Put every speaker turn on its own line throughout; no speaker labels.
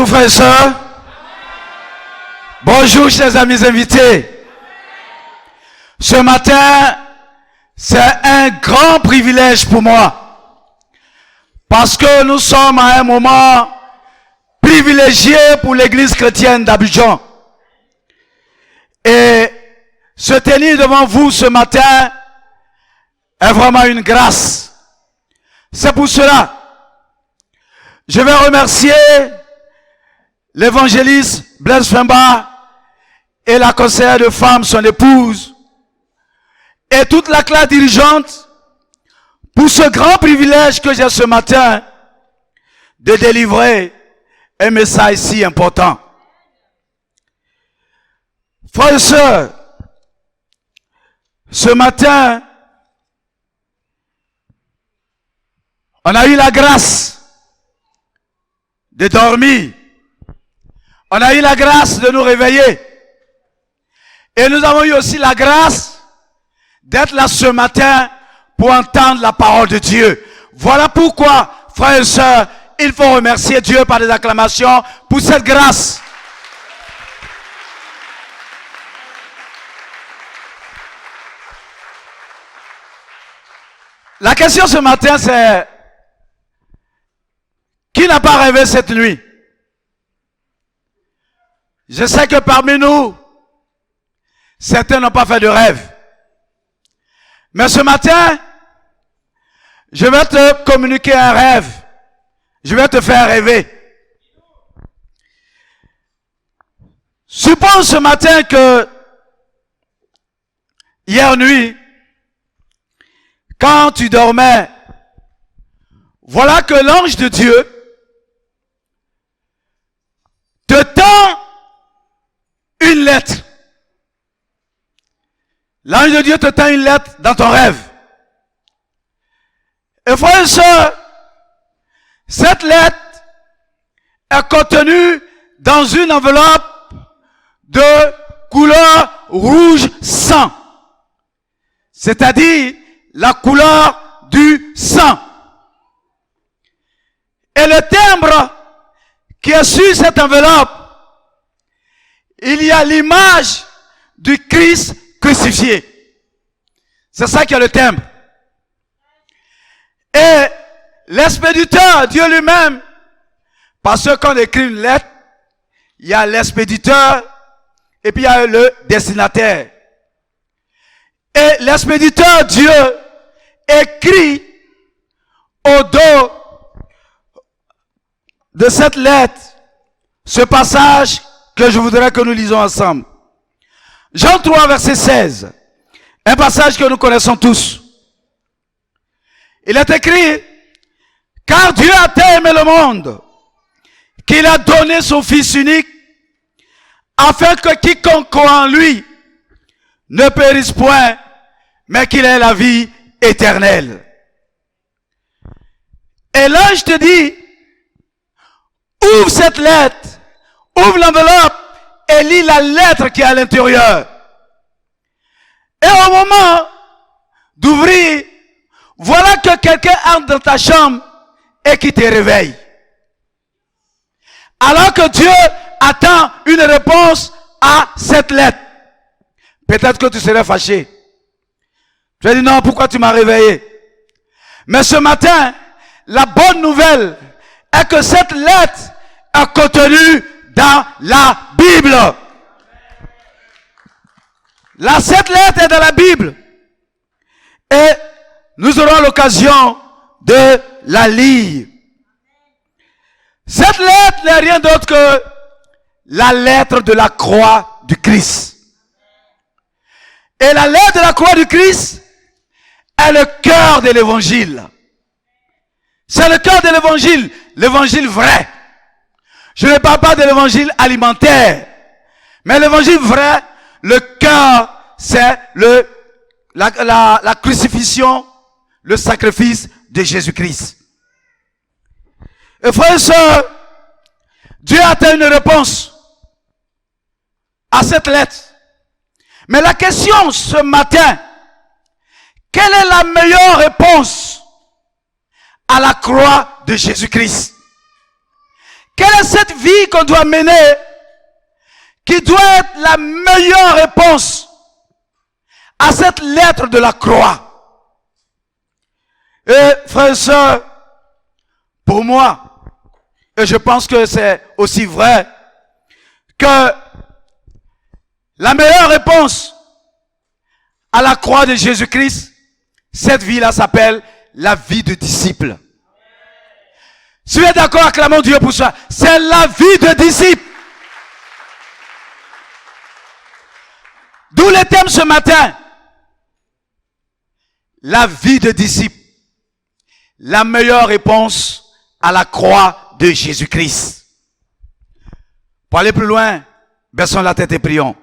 Bonjour frères et sœurs. Bonjour chers amis invités. Ce matin, c'est un grand privilège pour moi. Parce que nous sommes à un moment privilégié pour l'église chrétienne d'Abidjan. Et se tenir devant vous ce matin est vraiment une grâce. C'est pour cela je vais remercier l'évangéliste Blaise Femba et la conseillère de femmes, son épouse, et toute la classe dirigeante pour ce grand privilège que j'ai ce matin de délivrer un message si important. Frères et sœurs, ce matin, on a eu la grâce de dormir. On a eu la grâce de nous réveiller. Et nous avons eu aussi la grâce d'être là ce matin pour entendre la parole de Dieu. Voilà pourquoi, frères et sœurs, il faut remercier Dieu par des acclamations pour cette grâce. La question ce matin, c'est: qui n'a pas rêvé cette nuit? Je sais que parmi nous, certains n'ont pas fait de rêve. Mais ce matin, je vais te communiquer un rêve. Je vais te faire rêver. Suppose ce matin que hier nuit, quand tu dormais, voilà que l'ange de Dieu te tend une lettre. L'ange de Dieu te tend une lettre dans ton rêve. Et frères et sœurs, cette lettre est contenue dans une enveloppe de couleur rouge sang. C'est-à-dire la couleur du sang. Et le timbre qui est sur cette enveloppe, il y a l'image du Christ crucifié. C'est ça qui est le timbre. Et l'expéditeur, Dieu lui-même, parce que quand on écrit une lettre, il y a l'expéditeur et puis il y a le destinataire. Et l'expéditeur, Dieu, écrit au dos de cette lettre ce passage que je voudrais que nous lisons ensemble. Jean 3, verset 16. Un passage que nous connaissons tous. Il est écrit: car Dieu a tant aimé le monde qu'il a donné son Fils unique, afin que quiconque croit en lui ne périsse point, mais qu'il ait la vie éternelle. Et l'ange te dit: ouvre cette lettre, ouvre l'enveloppe et lis la lettre qui est à l'intérieur. Et au moment d'ouvrir, voilà que quelqu'un entre dans ta chambre et qui te réveille. Alors que Dieu attend une réponse à cette lettre. Peut-être que tu serais fâché. Tu vas dire: non, pourquoi tu m'as réveillé? Mais ce matin, la bonne nouvelle est que cette lettre est contenue dans la Bible. Cette lettre est dans la Bible. Et nous aurons l'occasion de la lire. Cette lettre n'est rien d'autre que la lettre de la croix du Christ. Et la lettre de la croix du Christ est le cœur de l'évangile. C'est le cœur de l'évangile, l'évangile vrai. Je ne parle pas de l'évangile alimentaire, mais l'évangile vrai, le cœur, c'est la crucifixion, le sacrifice de Jésus-Christ. Et frères et sœurs, Dieu a atteint une réponse à cette lettre. Mais la question ce matin, quelle est la meilleure réponse à la croix de Jésus-Christ? Quelle est cette vie qu'on doit mener qui doit être la meilleure réponse à cette lettre de la croix? Et frères et sœurs, pour moi, et je pense que c'est aussi vrai, que la meilleure réponse à la croix de Jésus-Christ, cette vie-là s'appelle la vie de disciple. Si vous êtes d'accord, acclamons Dieu pour ça. C'est la vie de disciple. D'où le thème ce matin. La vie de disciple. La meilleure réponse à la croix de Jésus-Christ. Pour aller plus loin, baissons la tête et prions.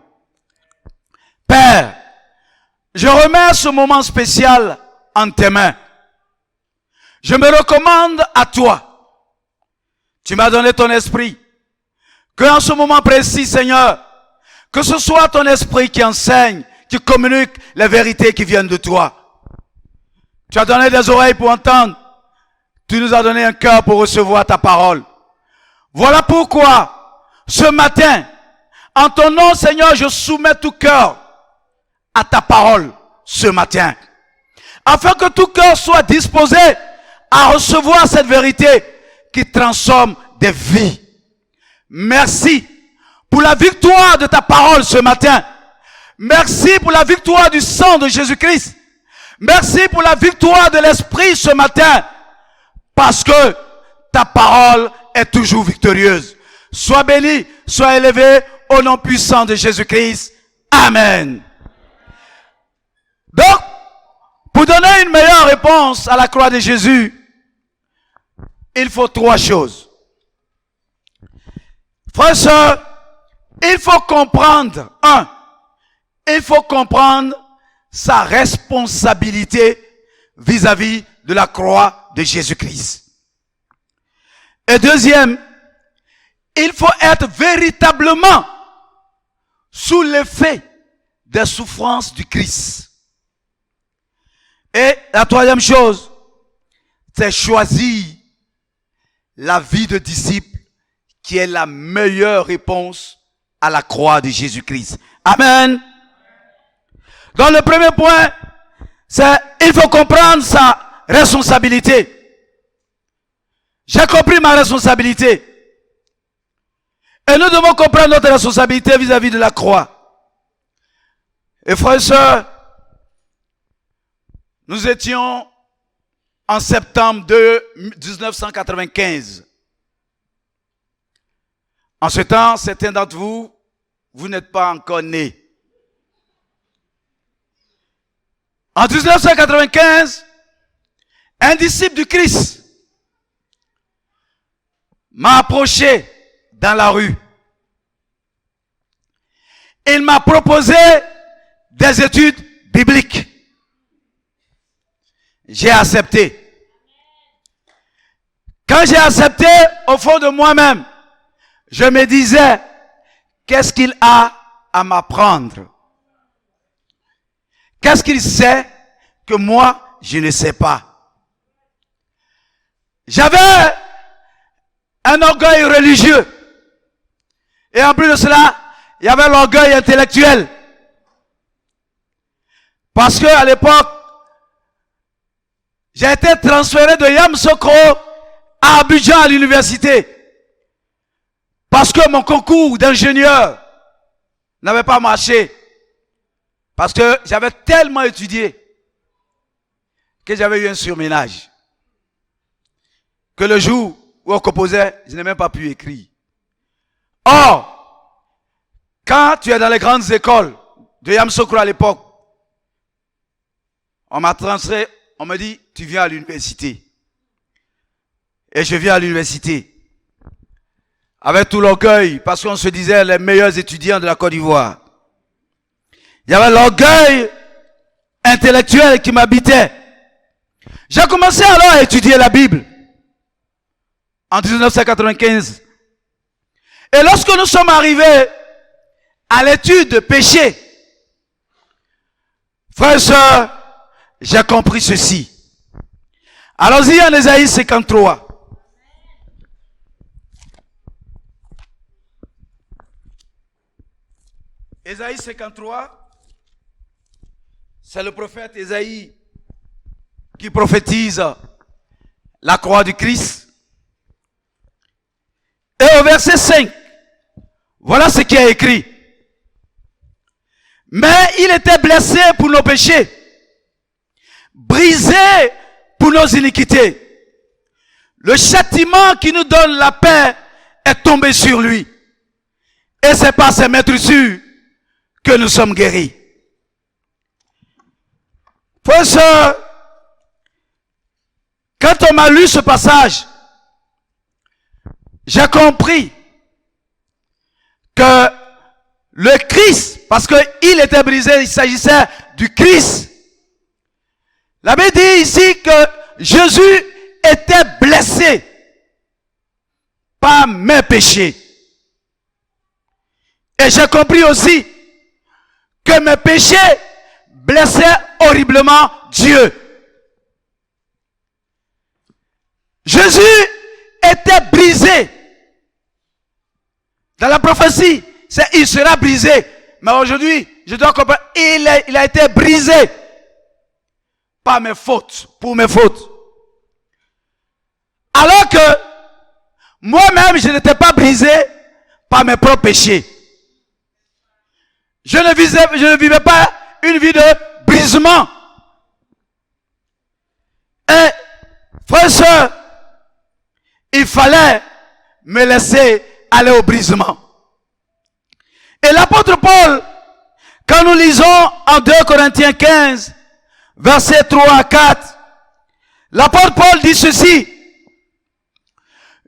Père, je remets ce moment spécial en tes mains. Je me recommande à toi. Tu m'as donné ton esprit. Que en ce moment précis, Seigneur, que ce soit ton esprit qui enseigne, qui communique les vérités qui viennent de toi. Tu as donné des oreilles pour entendre. Tu nous as donné un cœur pour recevoir ta parole. Voilà pourquoi, ce matin, en ton nom, Seigneur, je soumets tout cœur à ta parole ce matin. Afin que tout cœur soit disposé à recevoir cette vérité qui transforme des vies. Merci pour la victoire de ta parole ce matin. Merci pour la victoire du sang de Jésus-Christ. Merci pour la victoire de l'Esprit ce matin. Parce que ta parole est toujours victorieuse. Sois béni, sois élevé au nom puissant de Jésus-Christ. Amen. Donc, pour donner une meilleure réponse à la croix de Jésus, il faut trois choses. Frères et sœurs, il faut comprendre, il faut comprendre sa responsabilité vis-à-vis de la croix de Jésus-Christ. Et deuxième, il faut être véritablement sous l'effet des souffrances du Christ. Et la troisième chose, c'est choisir la vie de disciple qui est la meilleure réponse à la croix de Jésus-Christ. Amen. Donc le premier point, c'est il faut comprendre sa responsabilité. J'ai compris ma responsabilité. Et nous devons comprendre notre responsabilité vis-à-vis de la croix. Et frères et sœurs, nous étions en septembre de 1995. En ce temps, certains d'entre vous, vous n'êtes pas encore nés. En 1995, un disciple du Christ m'a approché dans la rue. Il m'a proposé des études bibliques. J'ai accepté. Quand j'ai accepté, au fond de moi-même, je me disais, qu'est-ce qu'il a à m'apprendre? Qu'est-ce qu'il sait que moi, je ne sais pas? J'avais un orgueil religieux. Et en plus de cela, il y avait l'orgueil intellectuel. Parce que à l'époque, j'ai été transféré de Yamoussoukro à Abidjan à l'université. Parce que mon concours d'ingénieur n'avait pas marché. Parce que j'avais tellement étudié que j'avais eu un surménage. Que le jour où on composait, je n'ai même pas pu écrire. Or, quand tu es dans les grandes écoles de Yamoussoukro à l'époque, on m'a transféré, on me dit, tu viens à l'université. Et je viens à l'université. Avec tout l'orgueil, parce qu'on se disait les meilleurs étudiants de la Côte d'Ivoire. Il y avait l'orgueil intellectuel qui m'habitait. J'ai commencé alors à étudier la Bible. En 1995. Et lorsque nous sommes arrivés à l'étude de péché, frères et sœurs, j'ai compris ceci. Allons-y en Ésaïe 53. Ésaïe 53, c'est le prophète Ésaïe qui prophétise la croix du Christ. Et au verset 5, voilà ce qui est écrit. Mais il était blessé pour nos péchés, brisé pour nos iniquités. Le châtiment qui nous donne la paix est tombé sur lui. Et c'est par ses meurtrissures que nous sommes guéris. Frères et sœurs, quand on m'a lu ce passage, j'ai compris que le Christ, parce qu'il était brisé, il s'agissait du Christ. La Bible dit ici que Jésus était blessé par mes péchés. Et j'ai compris aussi que mes péchés blessaient horriblement Dieu. Jésus était brisé. Dans la prophétie, c'est il sera brisé. Mais aujourd'hui, je dois comprendre, il a été brisé par mes fautes, pour mes fautes. Alors que moi-même, je n'étais pas brisé par mes propres péchés. Je ne vivais pas une vie de brisement. Et, frères et sœurs, il fallait me laisser aller au brisement. Et l'apôtre Paul, quand nous lisons en 2 Corinthiens 15, versets 3 à 4, l'apôtre Paul dit ceci: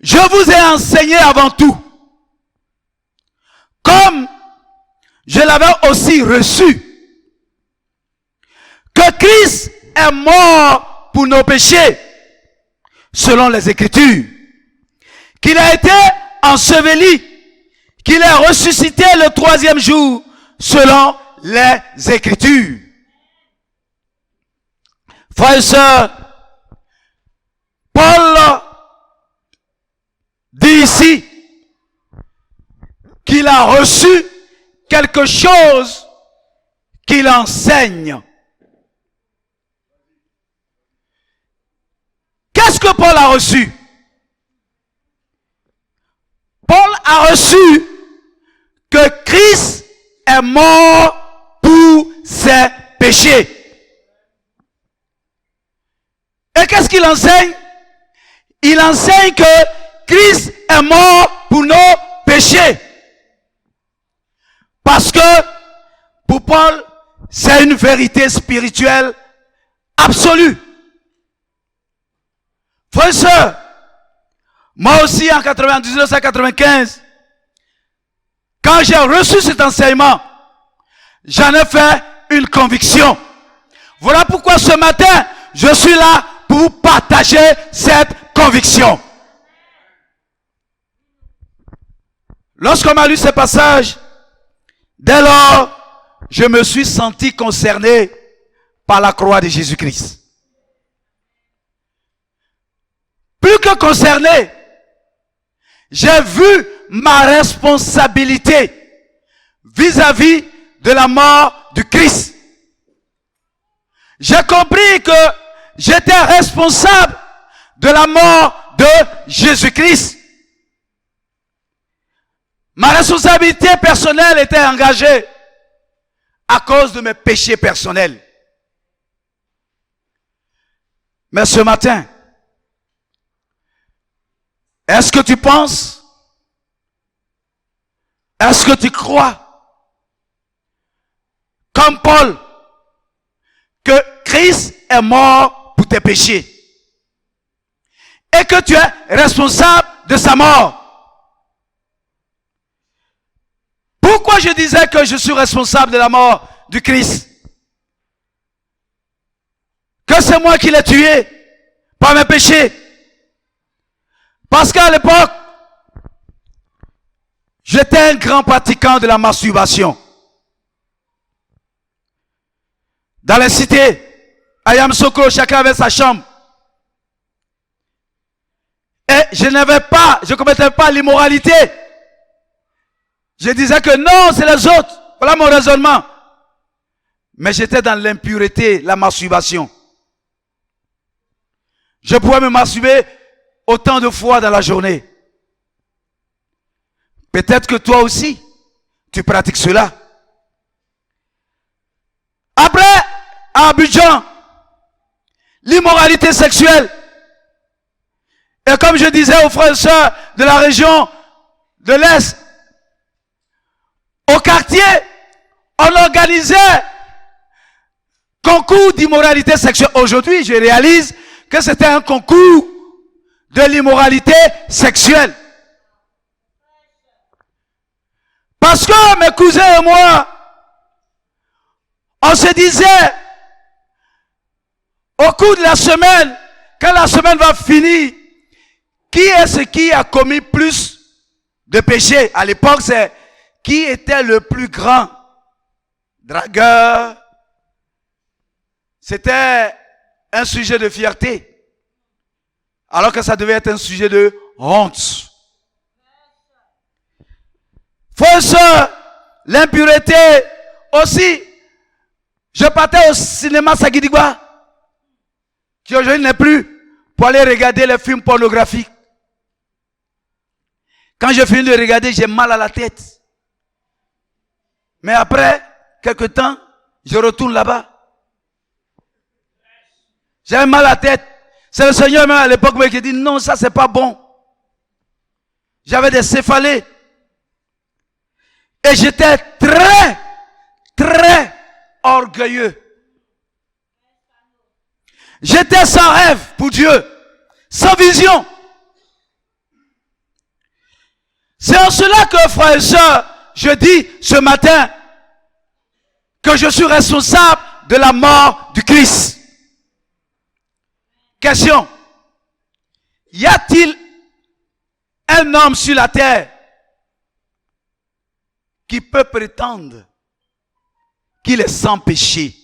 je vous ai enseigné avant tout, comme je l'avais aussi reçu, que Christ est mort pour nos péchés, selon les Écritures, qu'il a été enseveli, qu'il est ressuscité le 3e jour, selon les Écritures. Frères et sœurs, Paul dit ici qu'il a reçu quelque chose qu'il enseigne. Qu'est-ce que Paul a reçu? Paul a reçu que Christ est mort pour ses péchés. Et qu'est-ce qu'il enseigne? Il enseigne que Christ est mort pour nos péchés. Parce que pour Paul, c'est une vérité spirituelle absolue. Frères et sœurs, moi aussi en 1995, quand j'ai reçu cet enseignement, j'en ai fait une conviction. Voilà pourquoi ce matin, je suis là pour partager cette conviction. Lorsqu'on m'a lu ce passage, dès lors, je me suis senti concerné par la croix de Jésus-Christ. Plus que concerné, j'ai vu ma responsabilité vis-à-vis de la mort du Christ. J'ai compris que j'étais responsable de la mort de Jésus-Christ. Ma responsabilité personnelle était engagée à cause de mes péchés personnels. Mais ce matin, est-ce que tu penses? Est-ce que tu crois, comme Paul, que Christ est mort pour tes péchés et que tu es responsable de sa mort? Pourquoi je disais que je suis responsable de la mort du Christ? Que c'est moi qui l'ai tué par mes péchés? Parce qu'à l'époque, j'étais un grand pratiquant de la masturbation. Dans les cités, à Yamoussoukro, chacun avait sa chambre. Et je ne commettais pas l'immoralité. Je disais que non, c'est les autres. Voilà mon raisonnement. Mais j'étais dans l'impureté, la masturbation. Je pouvais me masturber autant de fois dans la journée. Peut-être que toi aussi, tu pratiques cela. Après, à Abidjan, l'immoralité sexuelle. Et comme je disais aux frères et sœurs de la région de l'Est, au quartier, on organisait concours d'immoralité sexuelle. Aujourd'hui, je réalise que c'était un concours de l'immoralité sexuelle. Parce que mes cousins et moi, on se disait, au cours de la semaine, quand la semaine va finir, qui est-ce qui a commis plus de péchés? À l'époque, c'est qui était le plus grand dragueur. C'était un sujet de fierté, alors que ça devait être un sujet de honte. Frères et sœurs, l'impureté aussi. Je partais au cinéma Sagidigba, qui aujourd'hui n'est plus, pour aller regarder les films pornographiques. Quand je finis de regarder, j'ai mal à la tête. Mais après, quelque temps, je retourne là-bas. J'ai mal à la tête. C'est le Seigneur même à l'époque qui dit non, ça c'est pas bon. J'avais des céphalées. Et j'étais très, très orgueilleux. J'étais sans rêve pour Dieu, sans vision. C'est en cela que, frères et sœurs, je dis ce matin que je suis responsable de la mort du Christ. Question. Y a-t-il un homme sur la terre qui peut prétendre qu'il est sans péché?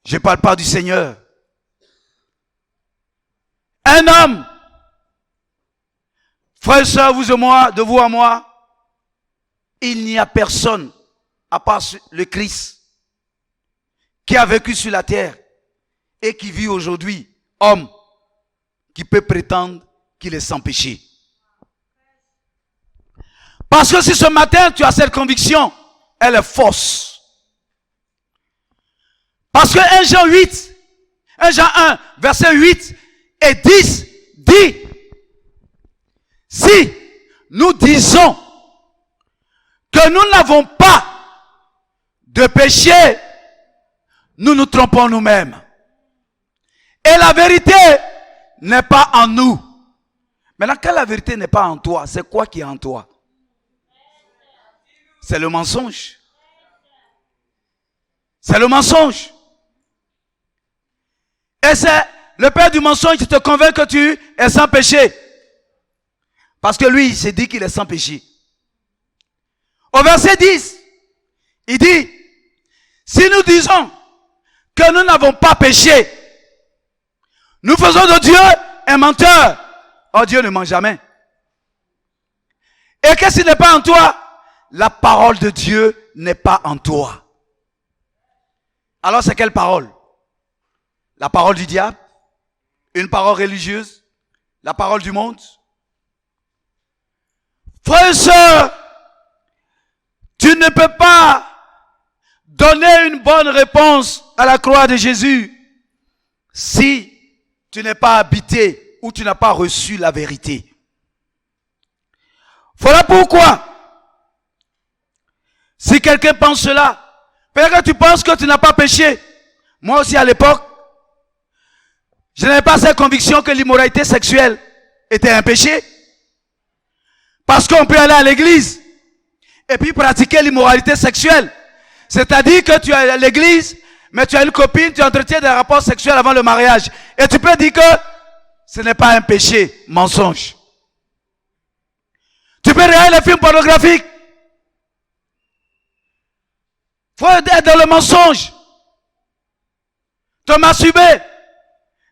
Je ne parle pas du Seigneur. Un homme, frères et sœurs, vous et moi, de vous à moi, il n'y a personne, à part le Christ, qui a vécu sur la terre et qui vit aujourd'hui, homme, qui peut prétendre qu'il est sans péché. Parce que si ce matin tu as cette conviction, elle est fausse. Parce que 1 Jean 1, verset 8 et 10 dit, si nous disons que nous n'avons pas de péché, nous nous trompons nous-mêmes. Et la vérité n'est pas en nous. Maintenant, quand la vérité n'est pas en toi, c'est quoi qui est en toi? C'est le mensonge. C'est le mensonge. Et c'est le père du mensonge qui te convainc que tu es sans péché. Parce que lui, il s'est dit qu'il est sans péché. Au verset 10, il dit, si nous disons que nous n'avons pas péché, nous faisons de Dieu un menteur. Oh, Dieu ne ment jamais. Et qu'est-ce qui n'est pas en toi? La parole de Dieu n'est pas en toi. Alors c'est quelle parole? La parole du diable? Une parole religieuse? La parole du monde? Frères et sœurs, tu ne peux pas donner une bonne réponse à la croix de Jésus si tu n'es pas habité ou tu n'as pas reçu la vérité. Voilà pourquoi, si quelqu'un pense cela, peut-être que tu penses que tu n'as pas péché. Moi aussi à l'époque, je n'avais pas cette conviction que l'immoralité sexuelle était un péché. Parce qu'on peut aller à l'église et puis pratiquer l'immoralité sexuelle. C'est-à-dire que tu es à l'église, mais tu as une copine, tu entretiens des rapports sexuels avant le mariage. Et tu peux dire que ce n'est pas un péché, mensonge. Tu peux regarder les films pornographiques. Il faut être dans le mensonge. Te masturber.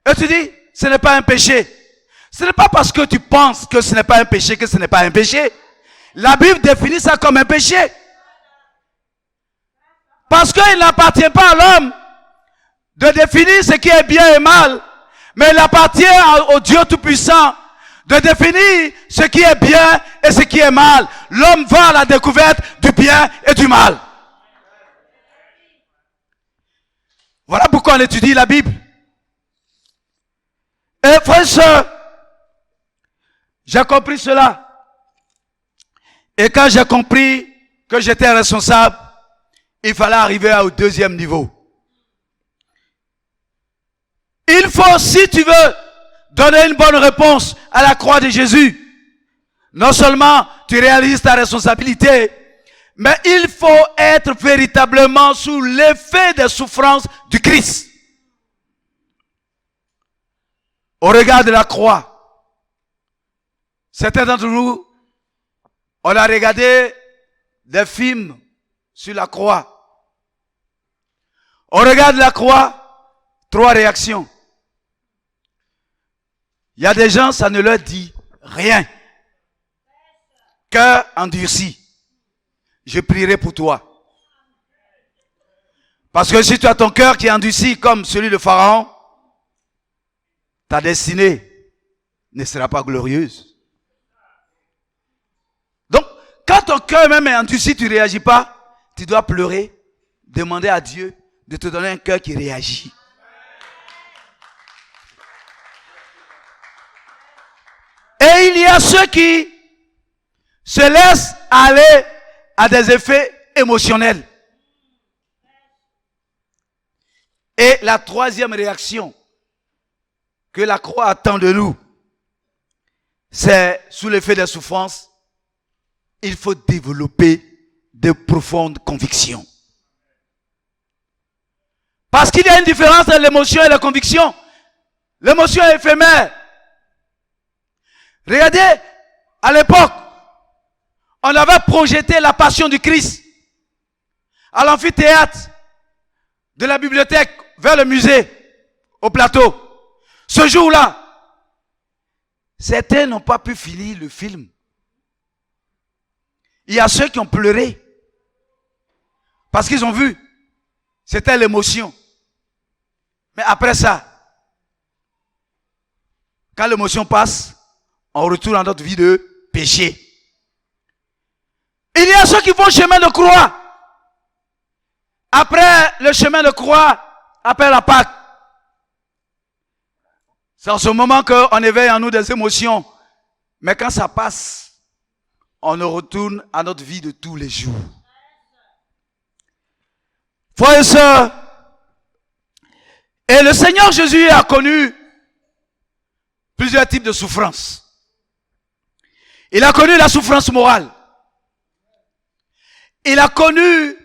Et tu dis, ce n'est pas un péché. Ce n'est pas parce que tu penses que ce n'est pas un péché que ce n'est pas un péché. La Bible définit ça comme un péché. Parce qu'il n'appartient pas à l'homme de définir ce qui est bien et mal, mais il appartient au Dieu Tout-Puissant de définir ce qui est bien et ce qui est mal. L'homme va à la découverte du bien et du mal. Voilà pourquoi on étudie la Bible. Et frères et sœurs, j'ai compris cela. Et quand j'ai compris que j'étais responsable, il fallait arriver au deuxième niveau. Il faut, si tu veux donner une bonne réponse à la croix de Jésus, non seulement tu réalises ta responsabilité, mais il faut être véritablement sous l'effet des souffrances du Christ. Au regard de la croix, certains d'entre nous, on a regardé des films sur la croix. On regarde la croix, 3 réactions. Il y a des gens, ça ne leur dit rien. Cœur endurci. Je prierai pour toi. Parce que si tu as ton cœur qui est endurci comme celui de Pharaon, ta destinée ne sera pas glorieuse. Donc, quand ton cœur même est endurci, tu ne réagis pas, tu dois pleurer, demander à Dieu de te donner un cœur qui réagit. Et il y a ceux qui se laissent aller à des effets émotionnels. Et la troisième réaction que la croix attend de nous, c'est sous l'effet des souffrances, il faut développer de profondes convictions. Parce qu'il y a une différence entre l'émotion et la conviction. L'émotion est éphémère. Regardez, à l'époque, on avait projeté la passion du Christ à l'amphithéâtre de la bibliothèque vers le musée, au plateau. Ce jour-là, certains n'ont pas pu finir le film. Il y a ceux qui ont pleuré parce qu'ils ont vu. C'était l'émotion. Mais après ça, quand l'émotion passe, on retourne dans notre vie de péché. Il y a ceux qui font le chemin de croix. Après le chemin de croix, après la Pâque, c'est en ce moment qu'on éveille en nous des émotions. Mais quand ça passe, on retourne à notre vie de tous les jours. Frères et sœurs, et le Seigneur Jésus a connu plusieurs types de souffrances. Il a connu la souffrance morale. Il a connu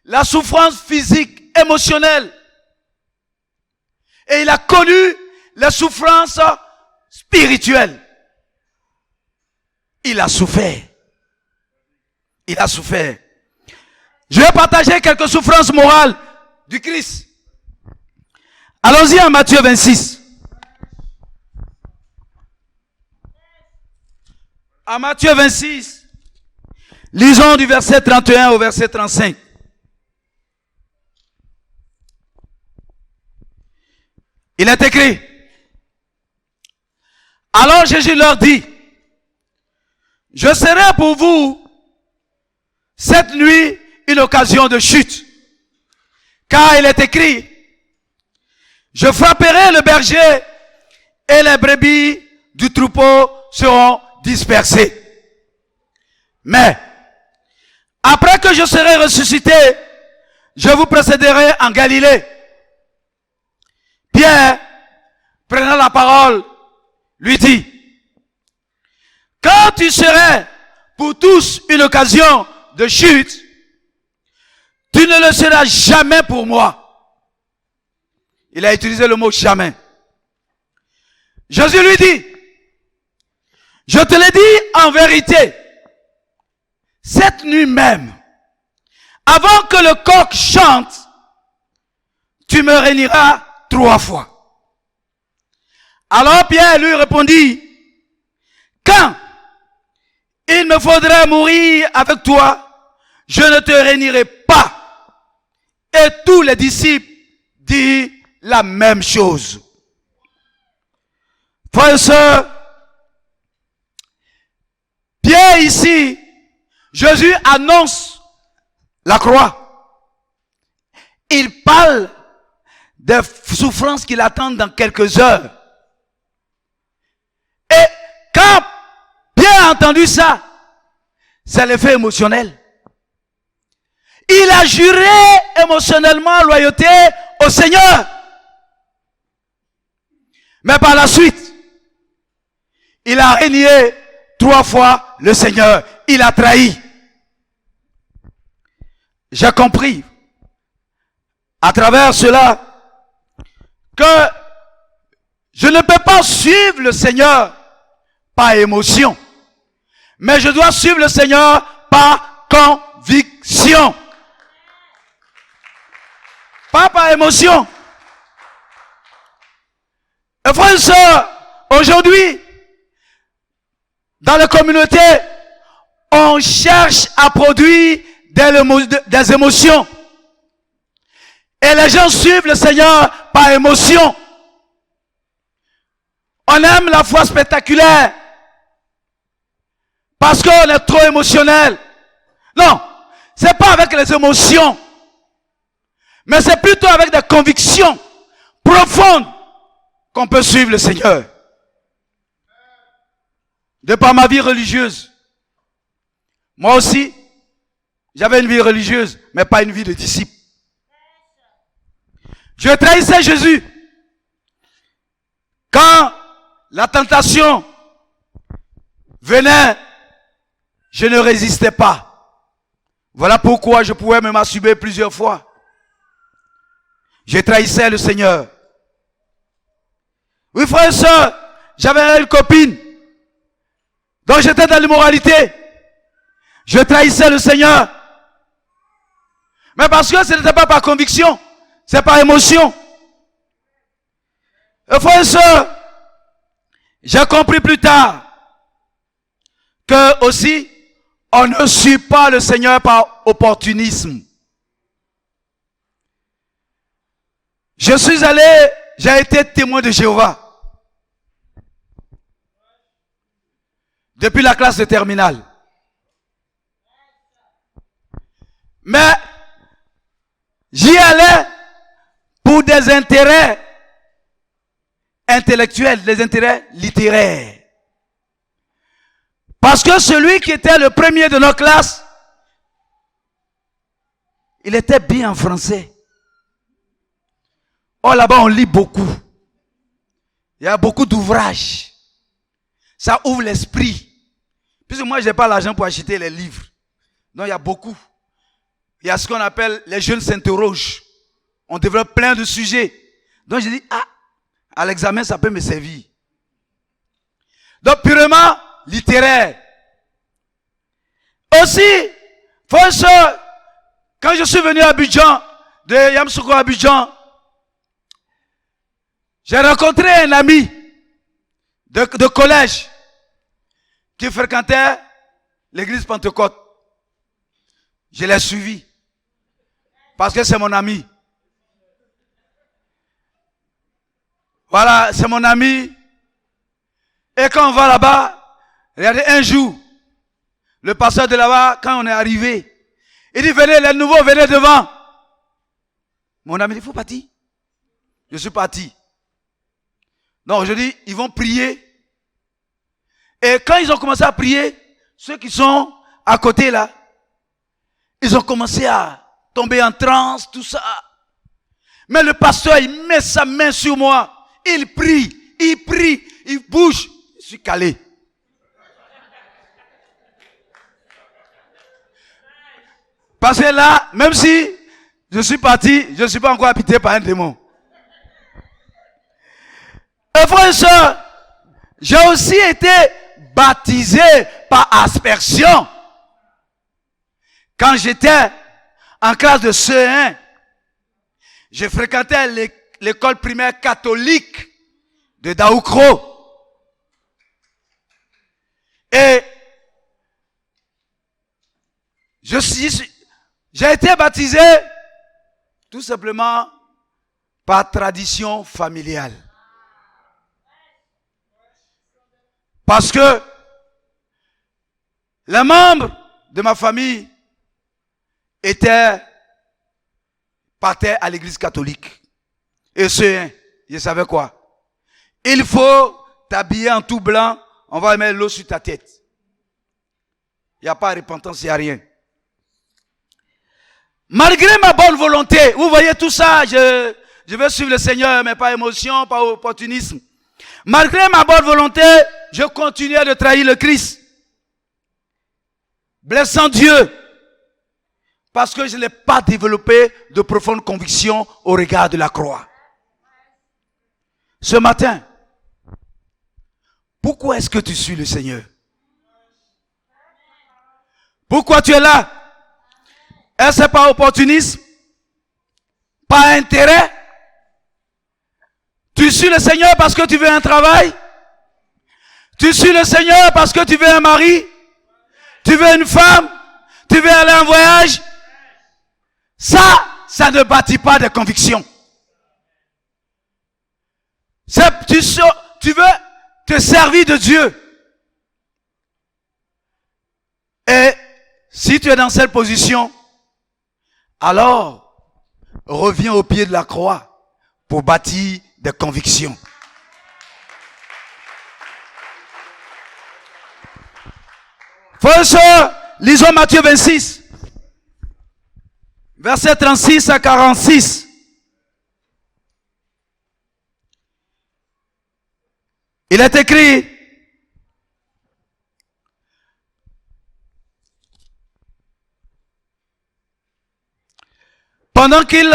la souffrance physique, émotionnelle. Et il a connu la souffrance spirituelle. Il a souffert. Il a souffert. Je vais partager quelques souffrances morales du Christ. Allons-y en Matthieu 26. En Matthieu 26, lisons du verset 31 au verset 35. Il est écrit: alors Jésus leur dit, je serai pour vous cette nuit une occasion de chute. Car il est écrit, je frapperai le berger et les brebis du troupeau seront dispersées. Mais, après que je serai ressuscité, je vous précéderai en Galilée. Pierre, prenant la parole, lui dit, quand tu serais pour tous une occasion de chute, tu ne le seras jamais pour moi. Il a utilisé le mot jamais. Jésus lui dit, je te l'ai dit en vérité, cette nuit même, avant que le coq chante, tu me réuniras 3 fois. Alors Pierre lui répondit, quand il me faudrait mourir avec toi, je ne te réunirai pas. Et tous les disciples disent la même chose. Frères et sœurs, bien ici, Jésus annonce la croix. Il parle des souffrances qui l'attendent dans quelques heures. Et quand Pierre a entendu ça, c'est l'effet émotionnel. Il a juré émotionnellement loyauté au Seigneur. Mais par la suite, il a renié 3 fois le Seigneur. Il a trahi. J'ai compris à travers cela que je ne peux pas suivre le Seigneur par émotion, mais je dois suivre le Seigneur par conviction. Pas par émotion. Et frères et sœurs, aujourd'hui, dans la communauté, on cherche à produire des émotions. Et les gens suivent le Seigneur par émotion. On aime la foi spectaculaire parce qu'on est trop émotionnel. Non, c'est pas avec les émotions, mais c'est plutôt avec des convictions profondes qu'on peut suivre le Seigneur. De par ma vie religieuse, moi aussi, j'avais une vie religieuse, mais pas une vie de disciple. Je trahissais Jésus. Quand la tentation venait, je ne résistais pas. Voilà pourquoi je pouvais me masturber plusieurs fois. Je trahissais le Seigneur. Oui, frère et soeur, j'avais une copine. Donc j'étais dans l'immoralité. Je trahissais le Seigneur. Mais parce que ce n'était pas par conviction, c'est par émotion. Et frère et soeur, j'ai compris plus tard que aussi, on ne suit pas le Seigneur par opportunisme. J'ai été témoin de Jéhovah. Depuis la classe de terminale. Mais, j'y allais pour des intérêts intellectuels, des intérêts littéraires. Parce que celui qui était le premier de notre classe, il était bien en français. Oh, là-bas, on lit beaucoup. Il y a beaucoup d'ouvrages. Ça ouvre l'esprit. Puisque moi, je n'ai pas l'argent pour acheter les livres. Donc, il y a beaucoup. Il y a ce qu'on appelle les jeunes s'interrogent. On développe plein de sujets. Donc, je dis, à l'examen, ça peut me servir. Donc, purement littéraire. Aussi, frères et sœurs, quand je suis venu à Abidjan, de Yamoussoukro à Abidjan, j'ai rencontré un ami de collège qui fréquentait l'église Pentecôte. Je l'ai suivi parce que c'est mon ami. Voilà, c'est mon ami. Et quand on va là-bas, regardez, un jour, le pasteur de là-bas, quand on est arrivé, il dit, venez, les nouveaux, venez devant. Mon ami dit, il faut partir. Je suis parti. Donc je dis, ils vont prier. Et quand ils ont commencé à prier, ceux qui sont à côté là, ils ont commencé à tomber en transe, tout ça. Mais le pasteur, il met sa main sur moi. Il prie, il bouge. Je suis calé. Parce que là, même si je suis parti, je ne suis pas encore habité par un démon. Et frères et sœurs, j'ai aussi été baptisé par aspersion. Quand j'étais en classe de CE1, je fréquentais l'école primaire catholique de Daoukro. Et J'ai été baptisé tout simplement par tradition familiale. Parce que les membres de ma famille partaient à l'église catholique. Et je savais quoi? Il faut t'habiller en tout blanc, on va mettre l'eau sur ta tête. Il n'y a pas de repentance, il n'y a rien. Malgré ma bonne volonté, vous voyez tout ça, je veux suivre le Seigneur, mais pas émotion, pas opportunisme. Malgré ma bonne volonté, je continuais de trahir le Christ. Blessant Dieu. Parce que je n'ai pas développé de profonde conviction au regard de la croix. Ce matin, pourquoi est-ce que tu suis le Seigneur? Pourquoi tu es là? Est-ce pas opportunisme? Pas intérêt? Tu suis le Seigneur parce que tu veux un travail? Tu suis le Seigneur parce que tu veux un mari? Tu veux une femme? Tu veux aller en voyage? Ça ne bâtit pas de conviction. Tu veux te servir de Dieu. Et si tu es dans cette position, alors reviens au pied de la croix pour bâtir des convictions. Frères et sœurs, lisons Matthieu 26, versets 36 à 46. Il est écrit: pendant qu'il...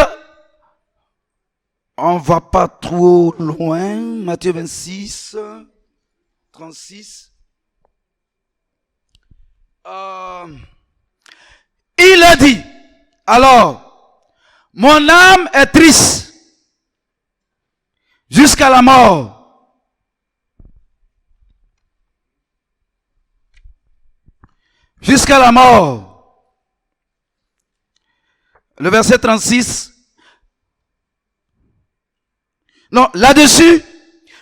On va pas trop loin. Matthieu 26, 36. Il a dit, alors, mon âme est triste jusqu'à la mort. Jusqu'à la mort. Le verset 36. Non, là-dessus,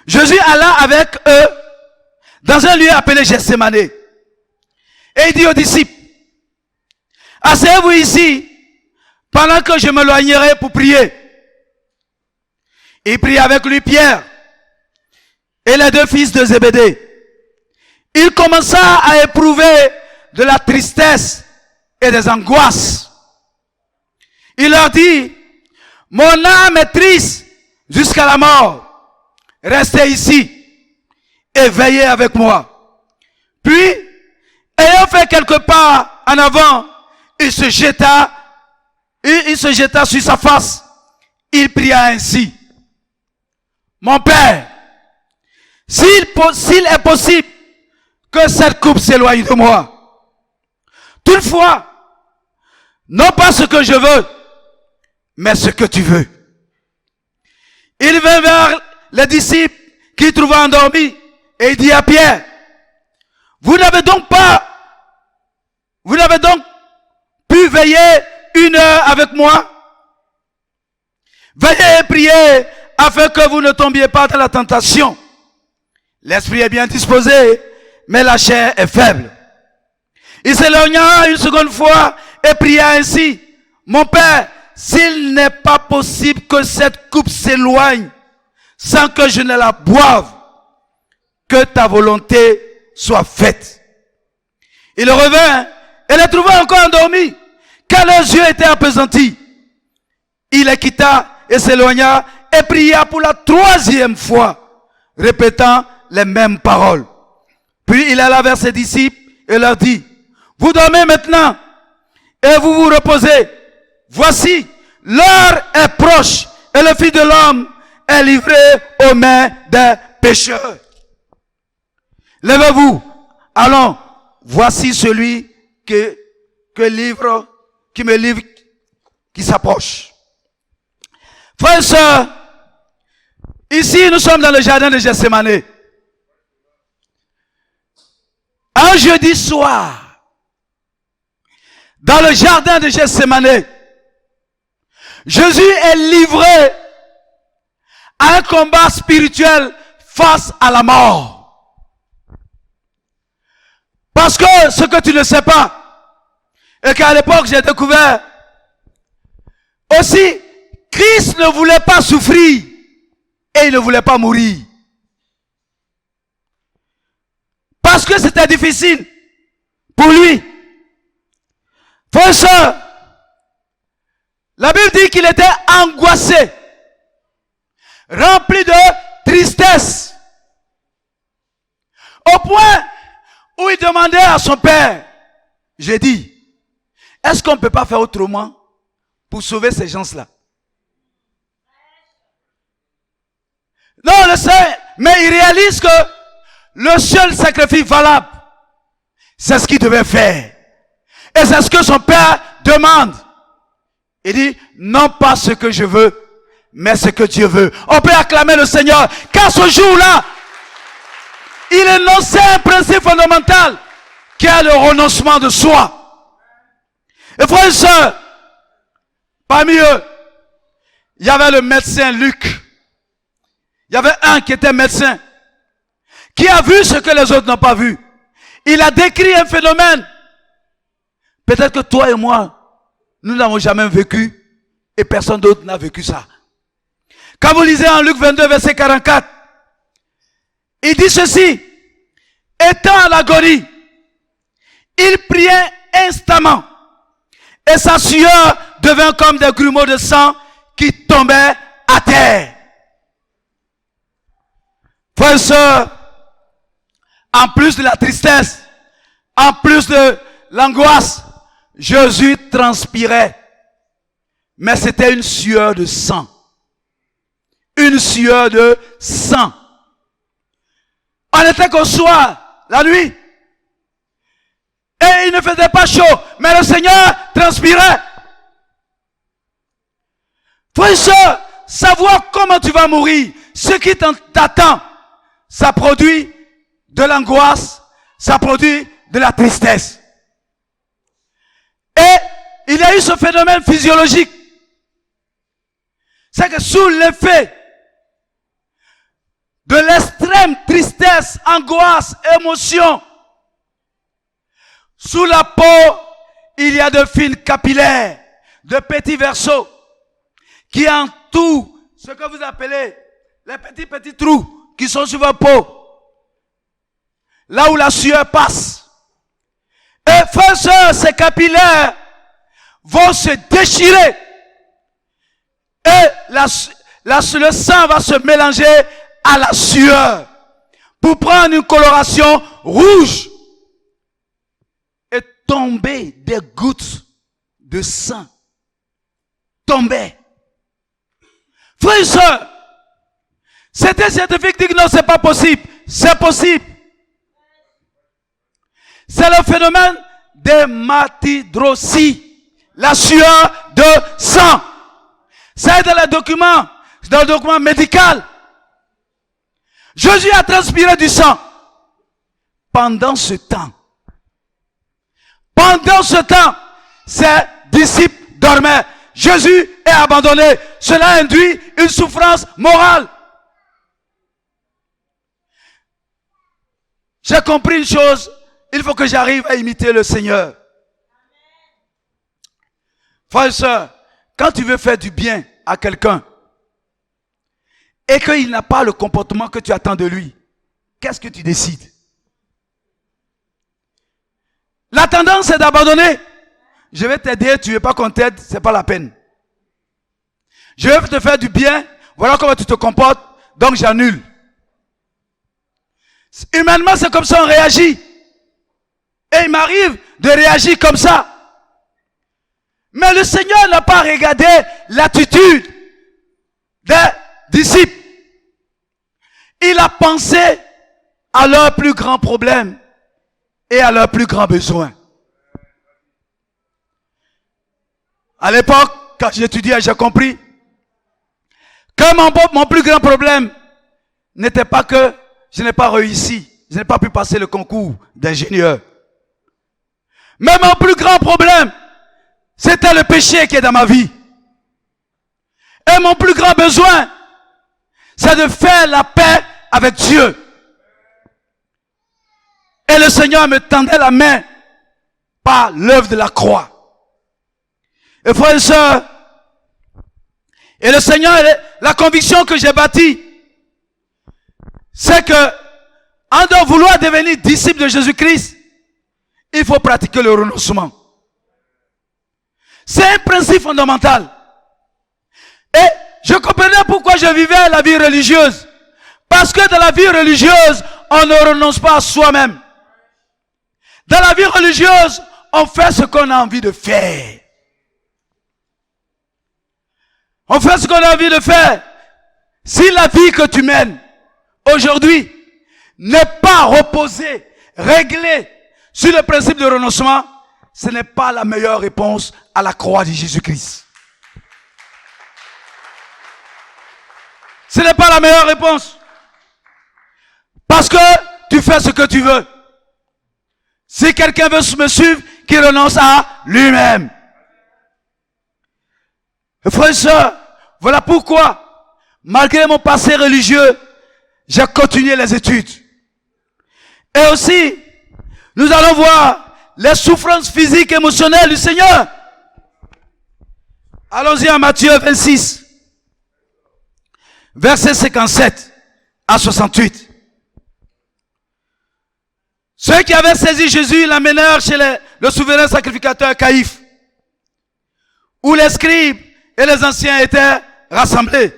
Jésus alla avec eux dans un lieu appelé Gethsémane. Et il dit aux disciples: asseyez-vous ici pendant que je m'éloignerai pour prier. Il prit avec lui Pierre et les deux fils de Zébédée. Il commença à éprouver de la tristesse et des angoisses. Il leur dit: mon âme est triste jusqu'à la mort. Restez ici et veillez avec moi. Puis, ayant fait quelques pas en avant, il se jeta sur sa face. Il pria ainsi: mon Père, s'il est possible que cette coupe s'éloigne de moi, toutefois, non pas ce que je veux, mais ce que tu veux. Il vint vers les disciples qu'il trouva endormis et il dit à Pierre: vous n'avez donc pu veiller 1 heure avec moi? Veillez et priez afin que vous ne tombiez pas dans la tentation. L'esprit est bien disposé, mais la chair est faible. Il s'éloigna une seconde fois et pria ainsi: mon Père, s'il n'est pas possible que cette coupe s'éloigne sans que je ne la boive, que ta volonté soit faite. Il revint et les trouva encore endormis, car leurs yeux étaient appesantis. Il les quitta et s'éloigna et pria pour la 3e fois, répétant les mêmes paroles. Puis il alla vers ses disciples et leur dit: vous dormez maintenant et vous vous reposez. Voici, l'heure est proche et le Fils de l'homme est livré aux mains des pécheurs. Levez-vous, allons, voici celui qui me livre, qui s'approche. Frères et sœurs, ici nous sommes dans le jardin de Gethsémane. Un jeudi soir, dans le jardin de Gethsémane, Jésus est livré à un combat spirituel face à la mort. Parce que ce que tu ne sais pas, et qu'à l'époque j'ai découvert, aussi, Christ ne voulait pas souffrir et il ne voulait pas mourir. Parce que c'était difficile pour lui. Frères et sœurs, la Bible dit qu'il était angoissé, rempli de tristesse, au point où il demandait à son père, j'ai dit, est-ce qu'on ne peut pas faire autrement pour sauver ces gens-là? Non, le Seigneur, mais il réalise que le seul sacrifice valable, c'est ce qu'il devait faire. Et c'est ce que son père demande. Il dit, non pas ce que je veux, mais ce que Dieu veut. On peut acclamer le Seigneur, car ce jour-là, il énonçait un principe fondamental, qui est le renoncement de soi. Et frères et sœurs, parmi eux, il y avait le médecin Luc. Il y avait un qui était médecin, qui a vu ce que les autres n'ont pas vu. Il a décrit un phénomène. Peut-être que toi et moi, nous n'avons jamais vécu, et personne d'autre n'a vécu ça. Quand vous lisez en Luc 22, verset 44, il dit ceci, étant à l'agonie, il priait instamment, et sa sueur devint comme des grumeaux de sang qui tombaient à terre. Frères et sœurs, en plus de la tristesse, en plus de l'angoisse, Jésus transpirait. Mais c'était une sueur de sang. Une sueur de sang. On était qu'au soir, la nuit. Et il ne faisait pas chaud, mais le Seigneur transpirait. Frères et sœurs, savoir comment tu vas mourir, ce qui t'attend, ça produit de l'angoisse, ça produit de la tristesse. Et il y a eu ce phénomène physiologique. C'est que sous l'effet de l'extrême tristesse, angoisse, émotion, sous la peau, il y a de fines capillaires, de petits vaisseaux qui entourent ce que vous appelez les petits trous qui sont sur votre peau. Là où la sueur passe. Et frères et sœurs, ces capillaires vont se déchirer. Et le sang va se mélanger à la sueur pour prendre une coloration rouge et tomber des gouttes de sang. Tomber. Frères et sœurs, c'était scientifique dit que non, c'est pas possible. C'est possible. C'est le phénomène d'hématidrosie, la sueur de sang. C'est dans le document médical. Jésus a transpiré du sang. Pendant ce temps, ses disciples dormaient. Jésus est abandonné. Cela induit une souffrance morale. J'ai compris une chose. Il faut que j'arrive à imiter le Seigneur. Frères et sœurs, quand tu veux faire du bien à quelqu'un et qu'il n'a pas le comportement que tu attends de lui, qu'est-ce que tu décides? La tendance est d'abandonner. Je vais t'aider, tu ne veux pas qu'on t'aide, c'est pas la peine. Je vais te faire du bien, voilà comment tu te comportes, donc j'annule. Humainement, c'est comme ça on réagit. Et il m'arrive de réagir comme ça. Mais le Seigneur n'a pas regardé l'attitude des disciples. Il a pensé à leurs plus grands problèmes et à leurs plus grands besoins. À l'époque, quand j'étudiais, j'ai compris que mon plus grand problème n'était pas que je n'ai pas réussi, je n'ai pas pu passer le concours d'ingénieur. Mais mon plus grand problème, C'était le péché qui est dans ma vie. Et mon plus grand besoin, c'est de faire la paix avec Dieu. Et le Seigneur me tendait la main par l'œuvre de la croix. Et frères et sœurs, et le Seigneur, la conviction que j'ai bâtie, c'est que, en de vouloir devenir disciple de Jésus-Christ, il faut pratiquer le renoncement. C'est un principe fondamental. Et je comprenais pourquoi je vivais la vie religieuse. Parce que dans la vie religieuse, on ne renonce pas à soi-même. Dans la vie religieuse, on fait ce qu'on a envie de faire. On fait ce qu'on a envie de faire. Si la vie que tu mènes aujourd'hui n'est pas reposée, réglée sur le principe de renoncement, ce n'est pas la meilleure réponse à la croix de Jésus-Christ. Ce n'est pas la meilleure réponse. Parce que tu fais ce que tu veux. Si quelqu'un veut me suivre, qu'il renonce à lui-même. Frères et sœurs, voilà pourquoi, malgré mon passé religieux, j'ai continué les études. Et aussi, nous allons voir les souffrances physiques et émotionnelles du Seigneur. Allons-y à Matthieu 26, versets 57 à 68. Ceux qui avaient saisi Jésus l'amenèrent chez le souverain sacrificateur Caïphe, où les scribes et les anciens étaient rassemblés.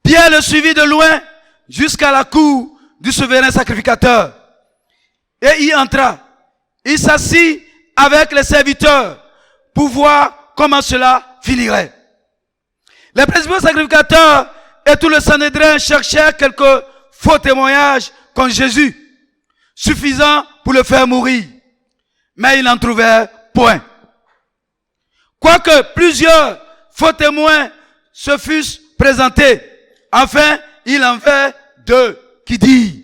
Pierre le suivit de loin jusqu'à la cour du souverain sacrificateur et y entra. Il s'assit avec les serviteurs pour voir comment cela finirait. Les principaux sacrificateurs et tout le Sanhédrin cherchèrent quelques faux témoignages contre Jésus, suffisants pour le faire mourir. Mais ils n'en trouvèrent point. Quoique plusieurs faux témoins se fussent présentés, enfin, il en vint deux qui dirent: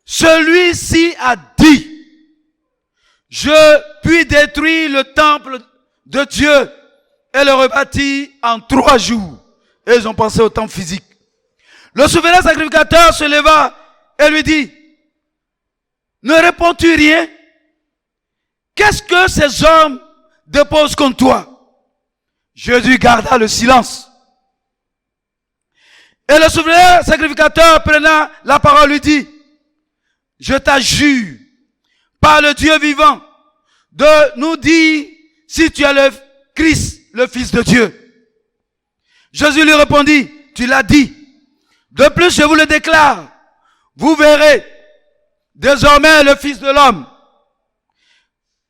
celui-ci a dit, je puis détruire le temple de Dieu et le rebâtir en 3 jours. Et ils ont pensé au temple physique. Le souverain sacrificateur se leva et lui dit: ne réponds-tu rien? Qu'est-ce que ces hommes déposent contre toi? Jésus garda le silence. Et le souverain sacrificateur, prenant la parole, lui dit: je t'adjure par le Dieu vivant de nous dire si tu es le Christ, le Fils de Dieu. Jésus lui répondit: tu l'as dit. De plus, je vous le déclare, vous verrez désormais le Fils de l'homme.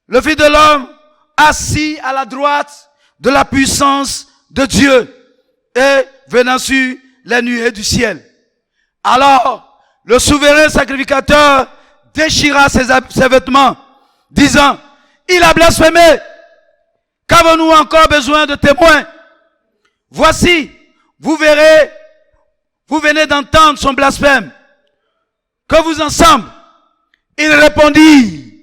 Le Fils de l'homme assis à la droite de la puissance de Dieu et venant sur les nuées du ciel. Alors, le souverain sacrificateur déchira ses vêtements, disant: il a blasphémé. Qu'avons-nous encore besoin de témoins? Voici, vous verrez, vous venez d'entendre son blasphème. Que vous ensemble? Il répondit: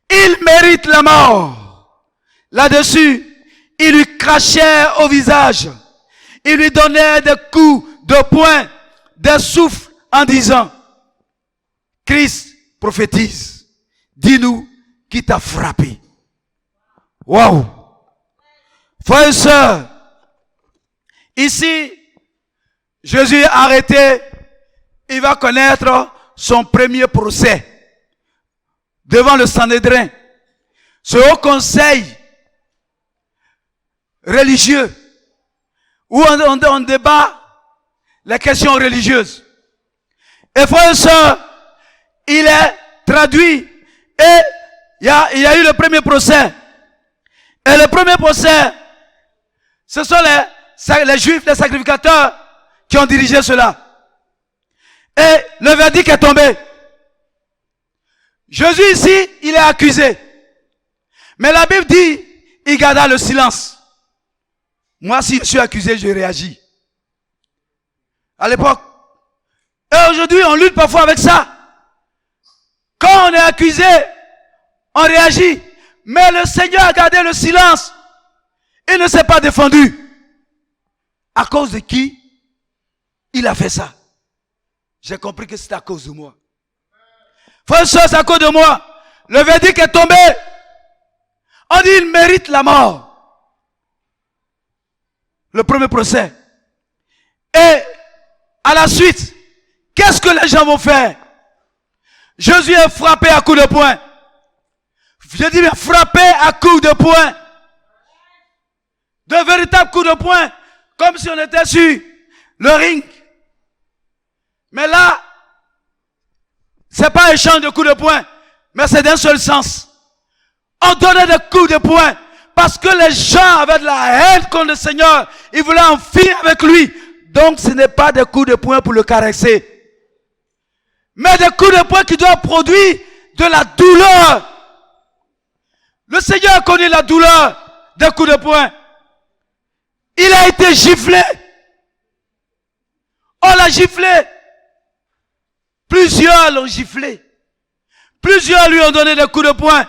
il mérite la mort. Là-dessus, il lui crachait au visage. Il lui donnait des coups de poing, des souffles en disant: Christ prophétise, dis-nous qui t'a frappé. Waouh! Frères et sœurs, ici, Jésus est arrêté, il va connaître son premier procès devant le Sanhédrin, ce haut conseil religieux où on débat les questions religieuses. Et frères et sœurs, il est traduit et il y a eu le premier procès. Et le premier procès, ce sont les Juifs, les sacrificateurs qui ont dirigé cela. Et le verdict est tombé. Jésus ici, il est accusé. Mais la Bible dit, il garda le silence. Moi, si je suis accusé, je réagis. À l'époque. Et aujourd'hui, on lutte parfois avec ça. Quand on est accusé, on réagit. mais le Seigneur a gardé le silence. Il ne s'est pas défendu. À cause de qui il a fait ça? J'ai compris que c'est à cause de moi. Frère et soeur, c'est à cause de moi. Le verdict est tombé. On dit il mérite la mort. Le premier procès. Et à la suite, qu'est-ce que les gens vont faire? Jésus est frappé à coups de poing. Je dis bien frappé à coups de poing. De véritables coups de poing. Comme si on était sur le ring. Mais là, c'est pas un échange de coups de poing, mais c'est d'un seul sens. On donnait des coups de poing parce que les gens avaient de la haine contre le Seigneur. Ils voulaient en finir avec lui. Donc ce n'est pas des coups de poing pour le caresser, mais des coups de poing qui doivent produire de la douleur. Le Seigneur a connu la douleur des coups de poing. Il a été giflé. On l'a giflé. Plusieurs l'ont giflé. Plusieurs lui ont donné des coups de poing.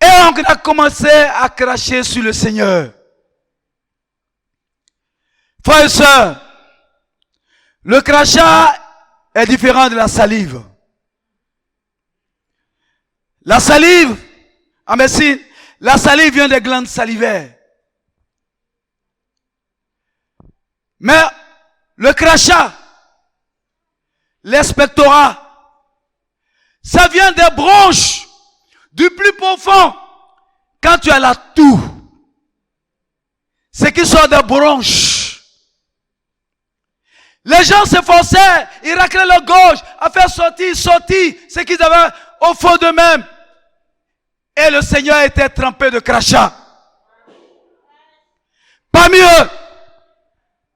Et on a commencé à cracher sur le Seigneur. Frères et sœurs, le crachat est différent de la salive. La salive, en médecine, la salive vient des glandes salivaires. Mais le crachat, l'expectorat, ça vient des bronches du plus profond. Quand tu as la toux, c'est qui sort des bronches. Les gens s'efforçaient, ils raclaient leur gorge à faire sortir ce qu'ils avaient au fond d'eux-mêmes. Et le Seigneur était trempé de crachats. Parmi eux,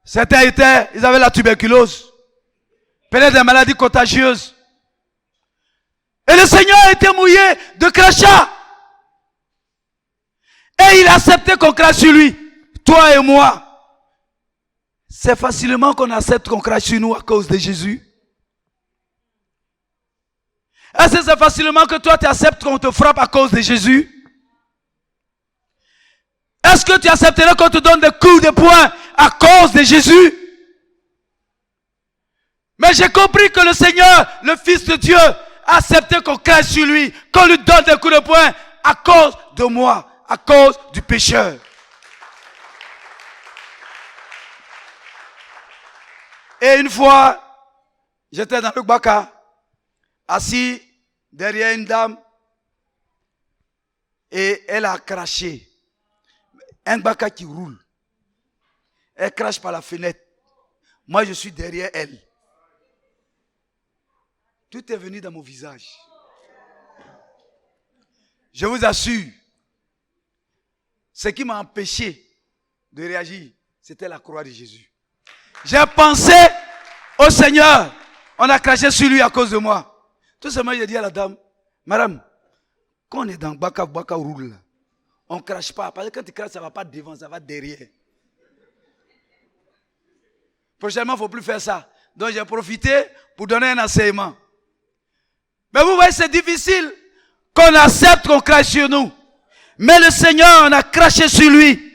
certains ils avaient la tuberculose, peut-être des maladies contagieuses. Et le Seigneur était mouillé de crachats. Et il acceptait qu'on crache sur lui. Toi et moi. C'est facilement qu'on accepte qu'on crache sur nous à cause de Jésus. Est-ce que c'est facilement que toi tu acceptes qu'on te frappe à cause de Jésus? Est-ce que tu accepterais qu'on te donne des coups de poing à cause de Jésus? Mais j'ai compris que le Seigneur, le Fils de Dieu, a accepté qu'on crache sur lui, qu'on lui donne des coups de poing à cause de moi, à cause du pécheur. Et une fois, j'étais dans le Baka, assis derrière une dame, et elle a craché. Un Baka qui roule. Elle crache par la fenêtre. Moi, je suis derrière elle. Tout est venu dans mon visage. Je vous assure, ce qui m'a empêché de réagir, c'était la croix de Jésus. J'ai pensé au Seigneur. On a craché sur lui à cause de moi. Tout simplement, j'ai dit à la dame, madame, quand on est dans Baka roule, là, on ne crache pas. Parce que quand tu craches, ça ne va pas devant, ça va derrière. Prochainement, il ne faut plus faire ça. Donc, j'ai profité pour donner un enseignement. Mais vous voyez, c'est difficile qu'on accepte qu'on crache sur nous. Mais le Seigneur, on a craché sur lui.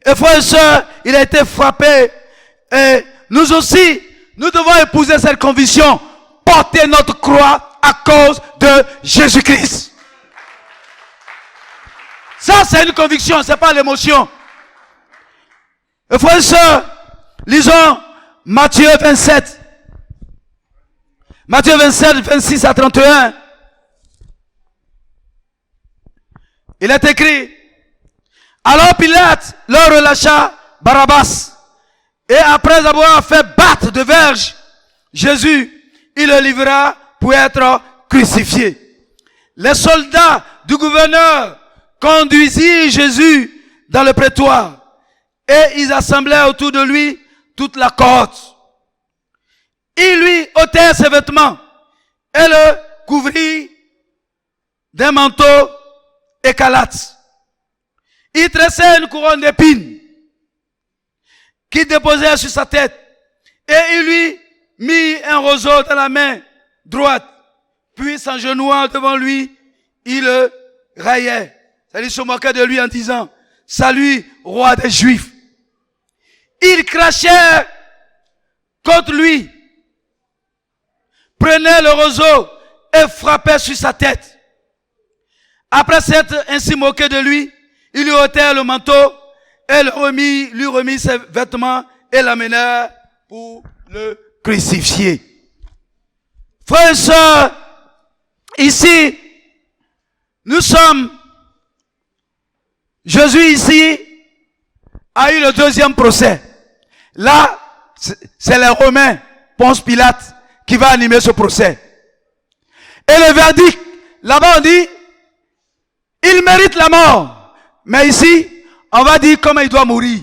Et frères et sœurs, il a été frappé. Et nous aussi, nous devons épouser cette conviction. Porter notre croix à cause de Jésus-Christ. Ça, c'est une conviction, c'est pas l'émotion. Et frères et sœurs, lisons Matthieu 27. Matthieu 27, 26 à 31. Il est écrit, alors Pilate leur relâcha Barabbas. Et après avoir fait battre de verges Jésus, il le livra pour être crucifié. Les soldats du gouverneur conduisirent Jésus dans le prétoire. Et ils assemblèrent autour de lui toute la cohorte. Ils lui ôtèrent ses vêtements et le couvrirent d'un manteau écarlate. Ils tressaient une couronne d'épines qu'ils déposèrent sur sa tête. Et il lui mit un roseau dans la main droite. Puis s'agenouillant devant lui, il le raillait, c'est-à-dire se moquait de lui en disant, salut, roi des Juifs. Ils crachaient contre lui, prenaient le roseau et frappaient sur sa tête. Après s'être ainsi moqué de lui, ils lui ôtèrent le manteau et lui remit ses vêtements et l'amenèrent pour le crucifier. Frères et sœurs, ici, nous sommes, Jésus ici a eu le deuxième procès. Là, c'est les Romains, Ponce Pilate, qui va animer ce procès. Et le verdict, là-bas on dit, il mérite la mort. Mais ici, on va dire comment il doit mourir.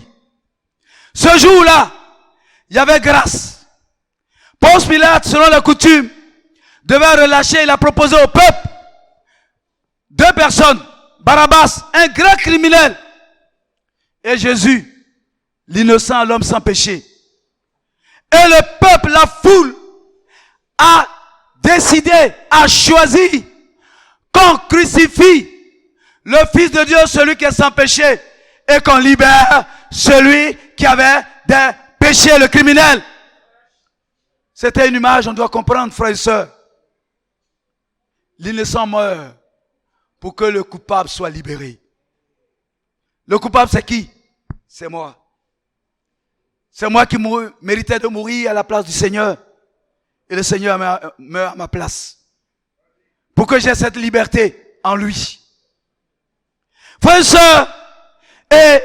Ce jour-là, il y avait grâce. Ponce Pilate, selon la coutume, devait relâcher, il a proposé au peuple deux personnes, Barabbas, un grand criminel, et Jésus, l'innocent, l'homme sans péché. Et le peuple, la foule, a décidé, a choisi qu'on crucifie le Fils de Dieu, celui qui est sans péché, et qu'on libère celui qui avait des péchés, le criminel. C'était une image, on doit comprendre, frères et sœurs. L'innocent meurt pour que le coupable soit libéré. Le coupable, c'est qui? C'est moi. C'est moi qui méritais de mourir à la place du Seigneur. Et le Seigneur meurt à ma place. Pour que j'ai cette liberté en lui. Frères et sœurs, et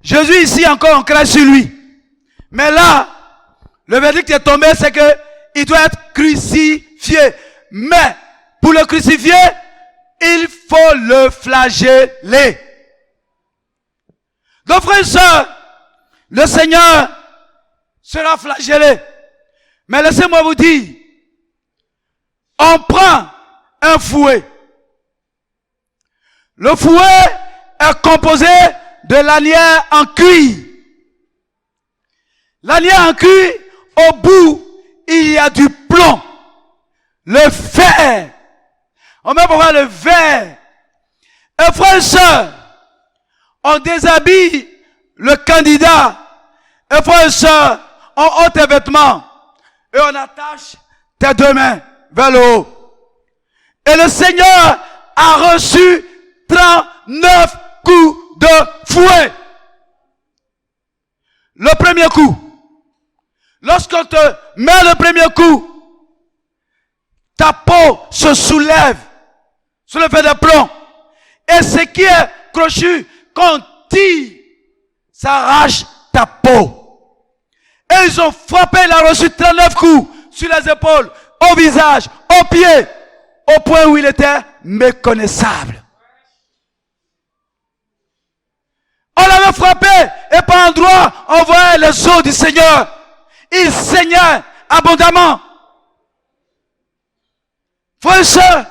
Jésus ici encore, on crache sur lui. Mais là, le verdict est tombé, c'est que il doit être crucifié. Mais, pour le crucifier, il faut le flageller. Donc, frères et sœurs, le Seigneur sera flagellé. Mais laissez-moi vous dire, on prend un fouet. Le fouet est composé de lanière en cuir. Lanière en cuir, au bout, il y a du plomb. Le fer. On met pour voir le verre. Et frères et sœurs, on déshabille le candidat. Et frères et sœurs, on ôte tes vêtements. Et on attache tes deux mains vers le haut. Et le Seigneur a reçu 39 coups de fouet. Le premier coup. Lorsqu'on te met le premier coup, ta peau se soulève sous le fait de plomb. Et ce qui est crochu, quand on tire, ça arrache ta peau. Et ils ont frappé, il a reçu 39 coups sur les épaules, au visage, aux pieds, au point où il était méconnaissable. On l'avait frappé et par endroit, on voyait les os du Seigneur. Il saignait abondamment. Frères et sœurs,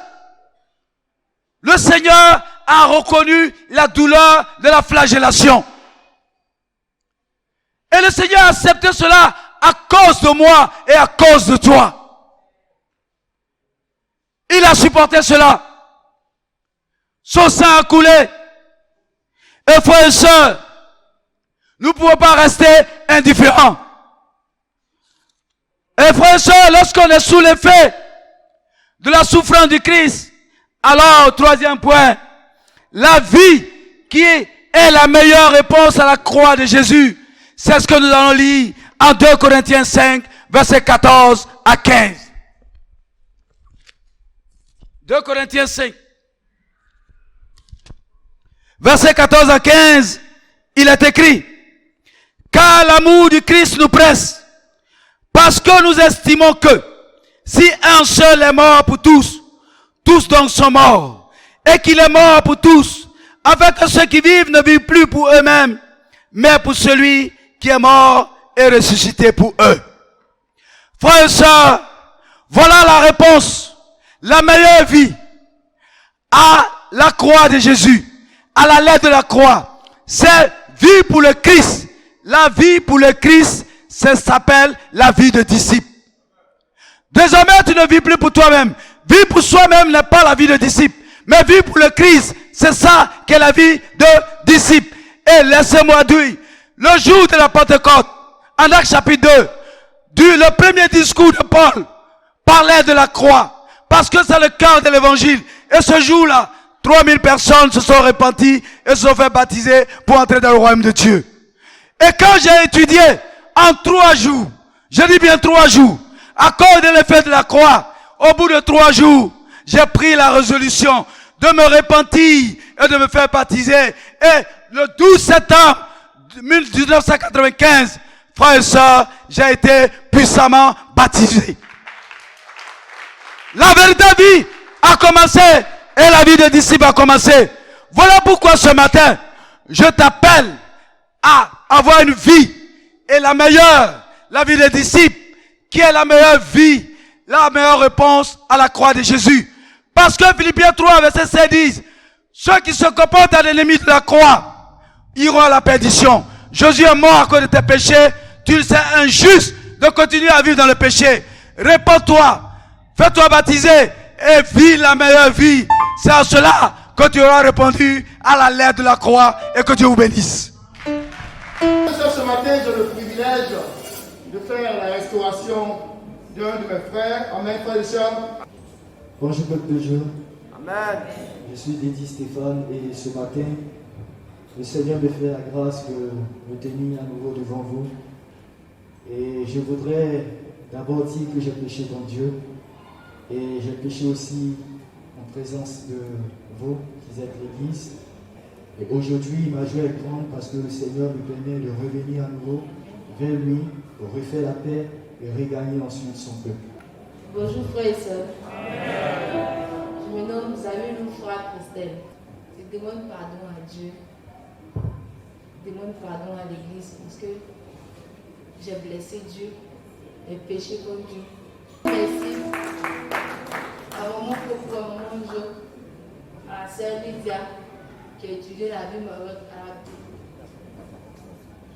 le Seigneur a reconnu la douleur de la flagellation. Et le Seigneur a accepté cela à cause de moi et à cause de toi. Il a supporté cela. Son sang a coulé. Et frères et sœurs, nous ne pouvons pas rester indifférents. Et frères et sœurs, lorsqu'on est sous l'effet de la souffrance du Christ, alors, troisième point, la vie qui est la meilleure réponse à la croix de Jésus, c'est ce que nous allons lire en 2 Corinthiens 5, versets 14 à 15. 2 Corinthiens 5. Versets 14 à 15, il est écrit, car l'amour du Christ nous presse, parce que nous estimons que si un seul est mort pour tous, tous donc sont morts, et qu'il est mort pour tous, afin que ceux qui vivent ne vivent plus pour eux-mêmes, mais pour celui qui est mort et ressuscité pour eux. Frères et sœurs, voilà la réponse, la meilleure vie à la croix de Jésus, à la lettre de la croix. C'est vie pour le Christ. La vie pour le Christ, ça s'appelle la vie de disciple. Désormais, tu ne vis plus pour toi-même. Vivre pour soi-même n'est pas la vie de disciple. Mais vivre pour le Christ, c'est ça qu'est la vie de disciple. Et laissez-moi dire, le jour de la Pentecôte, en Actes chapitre 2, le premier discours de Paul parlait de la croix, parce que c'est le cœur de l'évangile. Et ce jour-là, 3000 personnes se sont repenties et se sont fait baptiser pour entrer dans le royaume de Dieu. Et quand j'ai étudié en 3 jours, je dis bien 3 jours, à cause de l'effet de la croix, au bout de 3 jours, j'ai pris la résolution de me repentir et de me faire baptiser. Et le 12 septembre 1995, frères et sœurs, j'ai été puissamment baptisé. La véritable vie a commencé et la vie des disciples a commencé. Voilà pourquoi ce matin, je t'appelle à avoir une vie et la meilleure, la vie des disciples, qui est la meilleure vie, la meilleure réponse à la croix de Jésus. Parce que Philippiens 3, verset 16 dit, ceux qui se comportent à l'ennemi de la croix iront à la perdition. Jésus est mort à cause de tes péchés. Tu sais injuste de continuer à vivre dans le péché. Réponds-toi, fais-toi baptiser et vis la meilleure vie. C'est à cela que tu auras répondu à la lettre de la croix et que Dieu vous bénisse.
Ce matin, j'ai le privilège de faire la restauration d'un de mes frères. Amen, frères et sœurs.
Bonjour peuple de Dieu.
Amen.
Je suis Dédi Stéphane et ce matin, le Seigneur me fait la grâce de me tenir à nouveau devant vous. Et je voudrais d'abord dire que j'ai péché contre Dieu et j'ai péché aussi en présence de vous qui êtes l'Église. Et aujourd'hui, ma joie est grande parce que le Seigneur me permet de revenir à nouveau vers lui pour refaire la paix et regagner ensuite son peuple.
Bonjour frères et sœurs. Je me nomme Xavier Loufra Christelle. Je demande pardon à Dieu. Je demande pardon à l'Église parce que j'ai blessé Dieu et péché contre Dieu. Merci à mon propre mon Dieu, à Sœur Lydia qui a étudié la Bible arabe.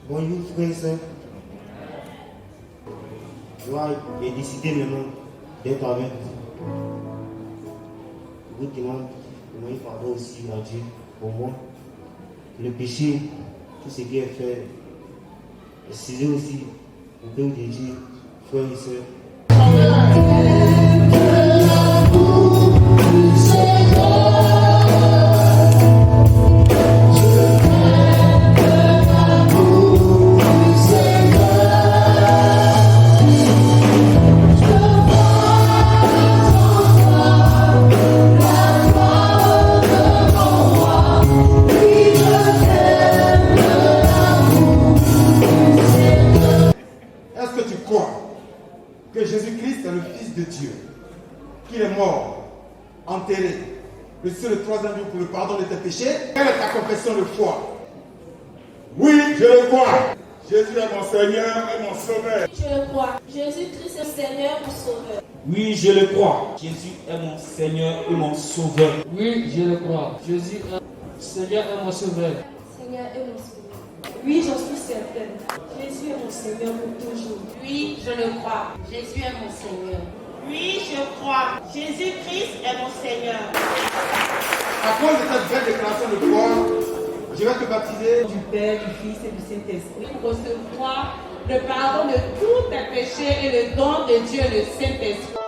Bonjour frères et sœurs. J'ai décidé maintenant d'être avec vous. Je vous demande pardon aussi à Dieu pour moi. Le péché, tout ce qui est fait. Excusez aussi le peuple de Dieu, frères et sœurs.
Est-ce que tu crois que Jésus-Christ est le Fils de Dieu, qu'il est mort, enterré, ressuscité le 3e jour pour le pardon de tes péchés? Quelle est ta confession de foi?
Oui, je le crois. Jésus est mon Seigneur et mon Sauveur.
Je le crois. Jésus-Christ est Seigneur et Sauveur.
Oui, je le crois. Jésus est mon Seigneur et mon Sauveur.
Oui, je le crois. Jésus est Seigneur et mon Sauveur.
Seigneur et mon Sauveur.
Oui, j'en suis certaine. Jésus est mon Seigneur pour toujours.
Oui, je le crois. Jésus est mon Seigneur. Oui, je crois. Jésus-Christ est mon Seigneur.
À cause de cette belle déclaration de foi, je vais te baptiser
Du Père, du Fils et du Saint-Esprit.
Recevoir le pardon de tous tes péchés et le don de Dieu, le Saint-Esprit.